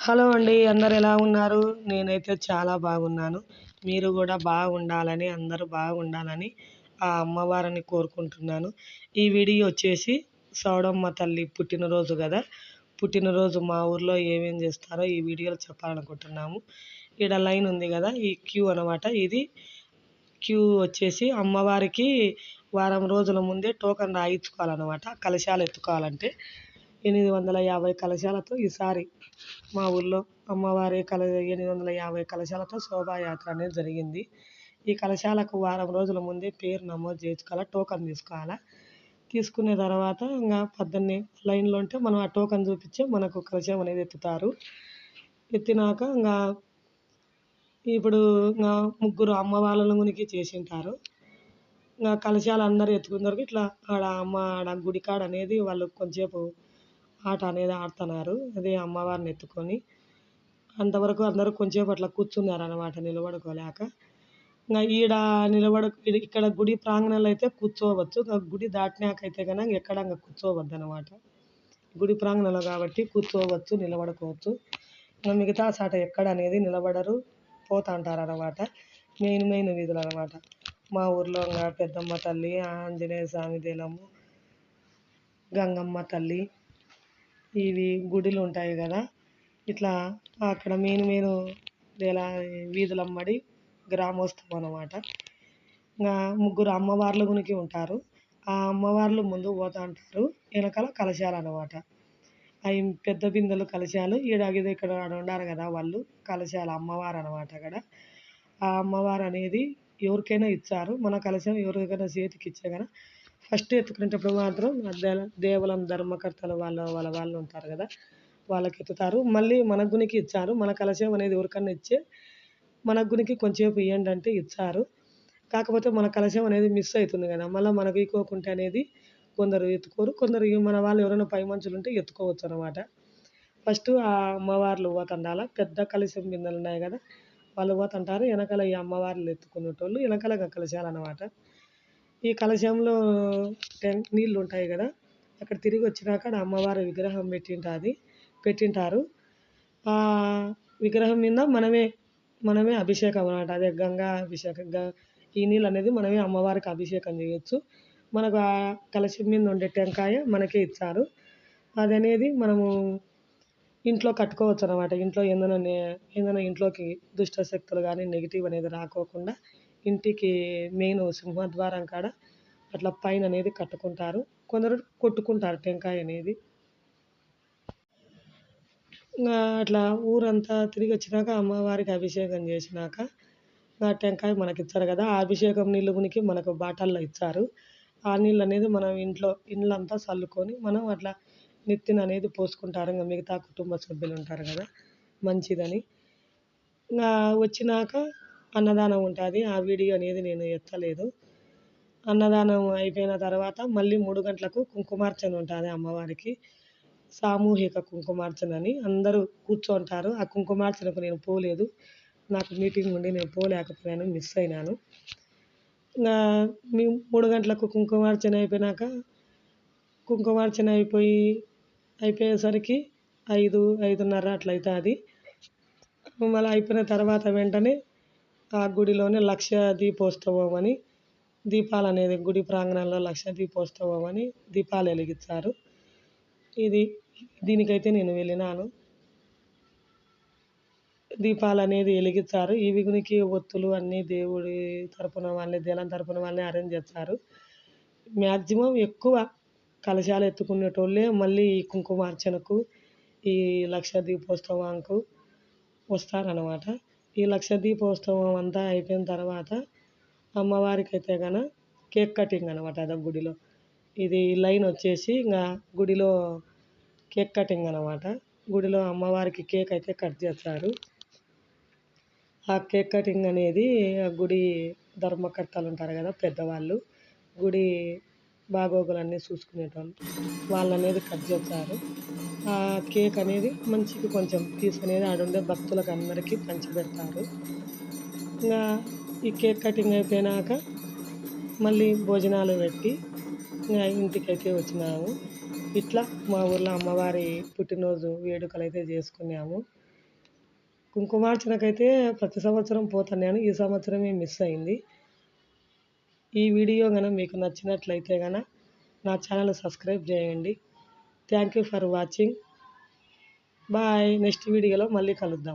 Hello అండి. అందరూ ఎలా ఉన్నారు? నేనైతే చాలా బాగున్నాను. మీరు గూడా బాగుండాలని, అందరూ బాగుండాలని ఆ అమ్మవారిని కోరుకుంటున్నాను. ఈ వీడియో వచ్చేసి సౌడమ్మ తల్లి పుట్టినరోజు గదా! పుట్టినరోజు మా ఊర్లో ఏమేం చేస్తారో ఈ వీడియోలో చెప్పాలనుకుంటున్నాము. ఈడ లైన్ ఉంది గదా! ఈ క్యూ అనమాట. ఇది క్యూ వచ్చేసి అమ్మవారికి వారం రోజుల ముందే టోకెన్ రాయించుకోవాలనమాట. కలశాలు ఎత్తుకోవాలంటే 850 కలశాలతో ఈసారి మా ఊర్లో అమ్మవారి 850 కలశాలతో శోభాయాత్ర అనేది జరిగింది. ఈ కలశాలకు వారం రోజుల ముందే పేరు నమోదు చేయించుకోవాలా, టోకెన్ తీసుకోవాలా. తీసుకున్న తర్వాత పొద్దున్నే లైన్‌లో ఉంటే మనం ఆ టోకెన్ చూపించే మనకు కలశం అనేది ఎత్తుతారు. ఎత్తినాక ఇప్పుడు ముగ్గురు అమ్మ వాళ్ళకి చేసింటారు. కలశాలు అందరూ ఎత్తుకున్నారు. ఇట్లా ఆడ గుడి కాడ అనేది వాళ్ళు కొంచెంసేపు ఆట అనేది ఆడుతున్నారు. అదే అమ్మవారిని ఎత్తుకొని. అంతవరకు అందరూ కొంచెంసేపు అట్లా కూర్చున్నారనమాట నిలబడుకోలేక. ఈడ ఇక్కడ గుడి ప్రాంగణంలో అయితే కూర్చోవచ్చు. గుడి దాటినాకైతే ఎక్కడ కూర్చోవద్దనమాట. గుడి ప్రాంగణంలో కాబట్టి కూర్చోవచ్చు, నిలబడుకోవచ్చు. మిగతా సాట ఎక్కడ అనేది నిలబడరు, పోతాంటారనమాట. మెయిన్ వీధులనమాట. మా ఊర్లో పెద్దమ్మ తల్లి, ఆంజనేయ స్వామి దేలము, గంగమ్మ తల్లి ఇవి గుడులు ఉంటాయి కదా. ఇట్లా అక్కడ మెయిన్ వీధులమ్మడి గ్రామోత్సవం అనమాట. ముగ్గురు అమ్మవార్లు ఉంటారు. ఆ అమ్మవార్లు ముందు పోతా అంటారు, వెనకాల కలశాలు అనమాట. అవి పెద్ద బిందెలు కలశాలు. ఇక్కడ ఉండారు కదా వాళ్ళు కలశాలు అమ్మవారు అనమాట. అక్కడ ఆ అమ్మవారు అనేది ఎవరికైనా ఇచ్చారు. మన కలశం ఎవరికైనా చేతికి ఇచ్చే కదా ఫస్ట్ ఎత్తుకునేటప్పుడు మాత్రం దేవలం ధర్మకర్తలు వాళ్ళు ఉంటారు కదా, వాళ్ళకి ఎత్తుతారు. మళ్ళీ మన గునికి ఇచ్చారు. మన కలశం అనేది ఎవరికన్నా ఇచ్చే మన గునికి కొంచెంసేపు ఇవ్వండి అంటే ఇచ్చారు. కాకపోతే మన కలశం అనేది మిస్ అవుతుంది కదా, మళ్ళీ మనకు ఇవ్వకుంటే అనేది కొందరు ఎత్తుకోరు. కొందరు మన వాళ్ళు ఎవరైనా పై మనుషులు ఉంటే ఎత్తుకోవచ్చు అనమాట. ఫస్ట్ ఆ అమ్మవార్లు పోతుండాల. పెద్ద కలశం బిందెలు ఉన్నాయి కదా, వాళ్ళు పోతుంటారు. వెనకాల ఈ అమ్మవార్లు ఎత్తుకునేటోళ్ళు వెనకాల కలశాలు అనమాట. ఈ కలశంలో నీళ్ళు ఉంటాయి కదా, అక్కడ తిరిగి వచ్చినాక అమ్మవారి విగ్రహం పెట్టింటారు. ఆ విగ్రహం మీద మనమే అభిషేకం అన్నమాట. అదే గంగా అభిషేకం. ఈ నీళ్ళు అనేది మనమే అమ్మవారికి అభిషేకం చేయొచ్చు. మనకు ఆ కలశం మీద ఉండే టెంకాయ మనకే ఇచ్చారు. అది అనేది మనము ఇంట్లో కట్టుకోవచ్చు అనమాట. ఇంట్లో ఏదైనా ఇంట్లోకి దుష్ట శక్తులు కానీ నెగిటివ్ అనేది రాకోకుండా ఇంటికి మెయిన్ సింహద్వారం కాడ అట్లా పైన అనేది కట్టుకుంటారు. కొందరు కొట్టుకుంటారు టెంకాయ అనేది. అట్లా ఊరంతా తిరిగి వచ్చినాక అమ్మవారికి అభిషేకం చేసినాక ఆ టెంకాయ మనకి ఇచ్చారు కదా, ఆ అభిషేకం నీళ్ళు మనకు బాటల్లో ఇచ్చారు. ఆ నీళ్ళు అనేది మనం ఇళ్ళంతా చల్లుకొని మనం అట్లా నెత్తిన అనేది పోసుకుంటారు. మిగతా కుటుంబ సభ్యులు ఉంటారు కదా, మంచిదని. వచ్చినాక అన్నదానం ఉంటుంది. ఆ వీడియో అనేది నేను ఎత్తలేదు. అన్నదానం అయిపోయిన తర్వాత మళ్ళీ 3 గంటలకు కుంకుమార్చన ఉంటుంది అమ్మవారికి. సామూహిక కుంకుమార్చన అని అందరూ కూర్చుంటారు. ఆ కుంకుమార్చనకు నేను పోలేదు. నాకు మీటింగ్ ఉండి నేను పోలేకపోయాను, మిస్ అయినాను. 3 గంటలకు కుంకుమార్చన అయిపోయినాక కుంకుమార్చన అయిపోయేసరికి 5:30 అట్లా అవుతుంది. మళ్ళీ అయిపోయిన తర్వాత వెంటనే ఆ గుడిలోనే లక్ష దీపోత్సవం అని దీపాలు అనేది గుడి ప్రాంగణంలో లక్ష దీపోత్సవం అని దీపాలు వెలిగించారు. దీనికైతే నేను వెళ్ళినాను. దీపాలు అనేది వెలిగించారు. ఈ విగునికి ఒత్తులు అన్నీ దేవుడి తరపున వాళ్ళే, దేలం తరపున వాళ్ళే అరేంజ్ చేస్తారు. మ్యాక్సిమం ఎక్కువ కలశాలు ఎత్తుకునేటోళ్ళే మళ్ళీ ఈ కుంకుమార్చనకు, ఈ లక్ష దీపోత్సవంకు వస్తారనమాట. ఈ లక్ష దీపోత్సవం అంతా అయిపోయిన తర్వాత అమ్మవారికి అయితే కేక్ కటింగ్ అనమాట. అదే గుడిలో ఇది లైన్ వచ్చేసి గుడిలో కేక్ కటింగ్ అనమాట. గుడిలో అమ్మవారికి కేక్ అయితే కట్ చేస్తారు. ఆ కేక్ కటింగ్ అనేది ఆ గుడి ధర్మకర్తలు ఉంటారు కదా, పెద్దవాళ్ళు, గుడి బాగోగులన్నీ చూసుకునేటోళ్ళు, వాళ్ళు అనేది కట్ చేస్తారు. ఆ కేక్ అనేది మంచిగా కొంచెం పీస్ అనేది ఆడుండే భక్తులకు అందరికీ పంచిపెడతారు. ఈ కేక్ కటింగ్ అయిపోయినాక మళ్ళీ భోజనాలు పెట్టి ఇంటికైతే వచ్చినాము. ఇట్లా మా ఊర్లో అమ్మవారి పుట్టినరోజు వేడుకలు అయితే చేసుకున్నాము. కుంకుమార్చనకైతే ప్రతి సంవత్సరం పోతాను నేను. ఈ సంవత్సరమే మిస్ అయింది. ఈ వీడియో మీకు నచ్చినట్లయితే నా ఛానల్ సబ్స్క్రైబ్ చేయండి. Thank you for watching. Bye. Next వీడియోలో మళ్ళీ కలుద్దాం.